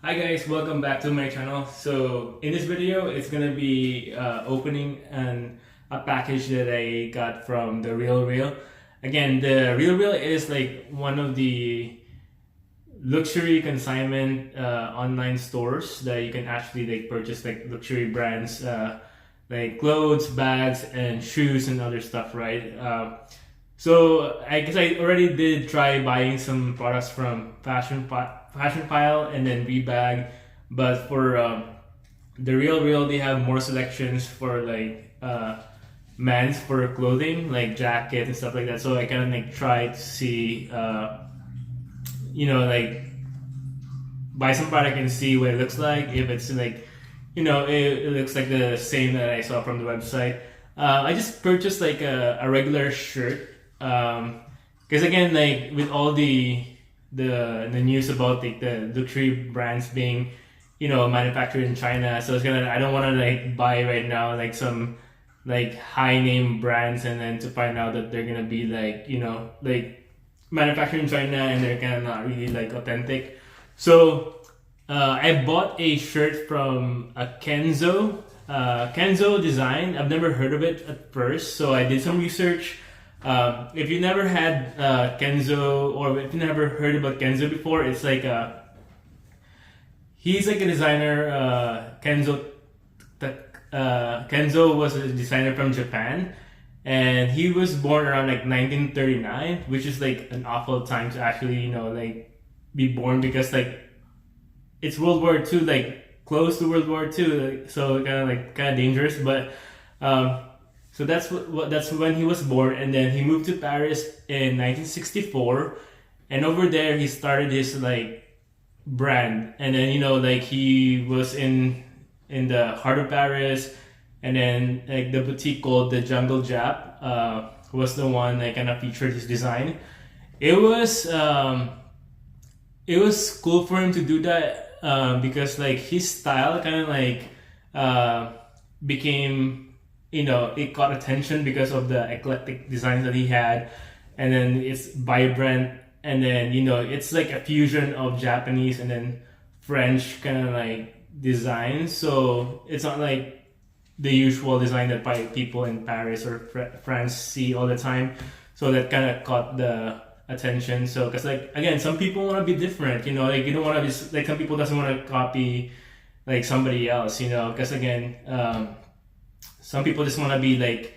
Hi guys, welcome back to my channel. So in this video, it's gonna be opening a package that I got from the RealReal. Again, the RealReal is like one of the luxury consignment online stores that you can actually like purchase like luxury brands like clothes, bags, and shoes and other stuff, right? So I guess I already did try buying some products from Fashion Pile and then Rebag, but for the RealReal, they have more selections for like men's for clothing, like jacket and stuff like that. So I kind of like try to see, like buy some product and see what it looks like. If it's like, it looks like the same that I saw from the website. I just purchased like a regular shirt. Because again, like with all the news about like the luxury brands being, manufactured in China, so I don't want to like buy right now like some like high name brands and then to find out that they're gonna be like like manufactured in China and they're kind of not really like authentic. So I bought a shirt from a Kenzo design. I've never heard of it at first, so I did some research. If you never had Kenzo, or if you never heard about Kenzo before, it's like he's like a designer. Kenzo was a designer from Japan, and he was born around like 1939, which is like an awful time to actually like be born because like it's World War II, like close to World War II, like, so kind of dangerous. But so that's when he was born, and then he moved to Paris in 1964, and over there he started his like brand, and then like he was in the heart of Paris, and then like the boutique called the Jungle Jap was the one that kind of featured his design. It was it was cool for him to do that because like his style kind of like became it caught attention because of the eclectic designs that he had, and then it's vibrant, and then it's like a fusion of Japanese and then French kind of like designs. So it's not like the usual design that people in Paris or France see all the time. So that kind of caught the attention. So because like again, some people want to be different, like you don't want to be like some people doesn't want to copy like somebody else, because again, some people just want to be like,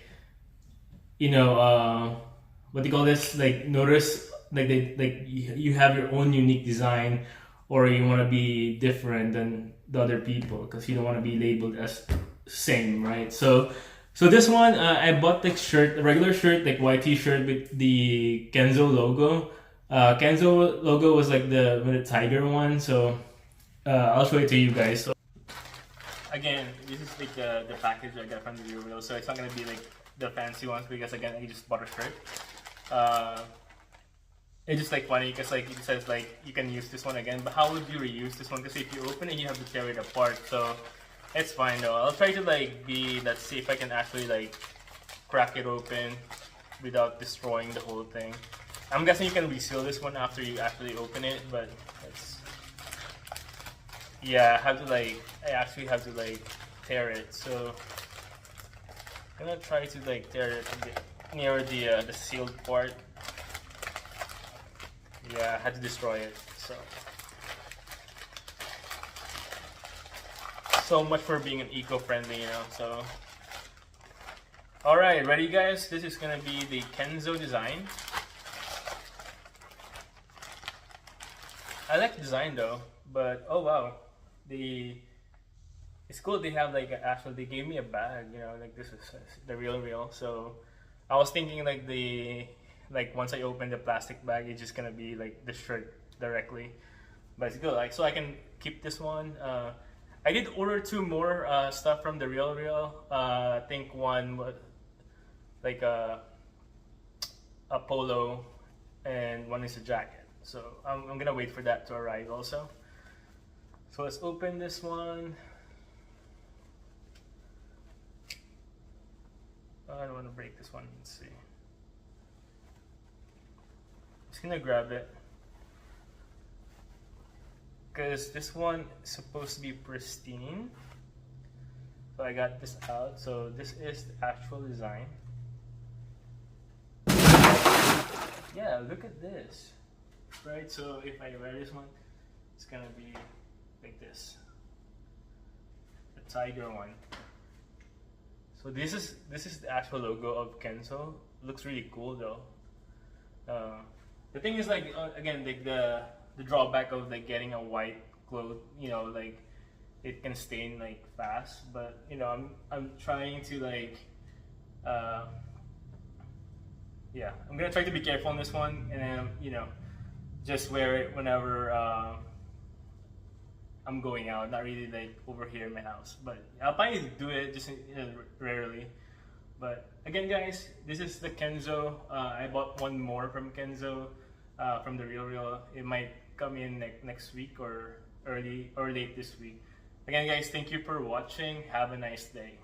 what do you call this? Like notice like you have your own unique design, or you want to be different than the other people because you don't want to be labeled as same, right? So this one, I bought the shirt, a regular shirt, like white T-shirt with the Kenzo logo. Kenzo logo was like the with the tiger one. So I'll show it to you guys. So again, this is like the package I got from the RealReal, so it's not gonna be like the fancy ones because again, I just bought a shirt. It's just like funny because like it says like you can use this one again, but how would you reuse this one? Because if you open it, you have to tear it apart. So it's fine though. I'll try to like let's see if I can actually like crack it open without destroying the whole thing. I'm guessing you can reseal this one after you actually open it, but it's yeah, I actually have to like tear it. So I'm gonna try to like tear it a bit near the sealed part. Yeah, I had to destroy it. So much for being an eco-friendly, So, all right, ready, guys? This is gonna be the Kenzo design. I like the design though, but oh wow, it's cool. They have like actually they gave me a bag, like this is the RealReal. So I was thinking like once I open the plastic bag, it's just gonna be like the shirt directly, but it's good. Like so I can keep this one. I did order two more stuff from the RealReal. I think one was like a polo, and one is a jacket. So I'm gonna wait for that to arrive also. So let's open this one. I don't want to break this one. Let's see. Just gonna grab it. because this one is supposed to be pristine. So I got this out. So this is the actual design. Yeah, look at this. Right, so if I wear this one, it's gonna be like this. The tiger one. So this is the actual logo of Kenzo. Looks really cool though. The thing is like again like the drawback of like getting a white cloth, you know, like it can stain like fast. But you know, I'm trying to like yeah, I'm gonna try to be careful on this one, and then you know, just wear it whenever I'm going out, not really like over here in my house. But I'll probably do it just rarely. But again, guys, this is the Kenzo. I bought one more from Kenzo, from the RealReal. It might come in next week or early or late this week. Again, guys, thank you for watching. Have a nice day.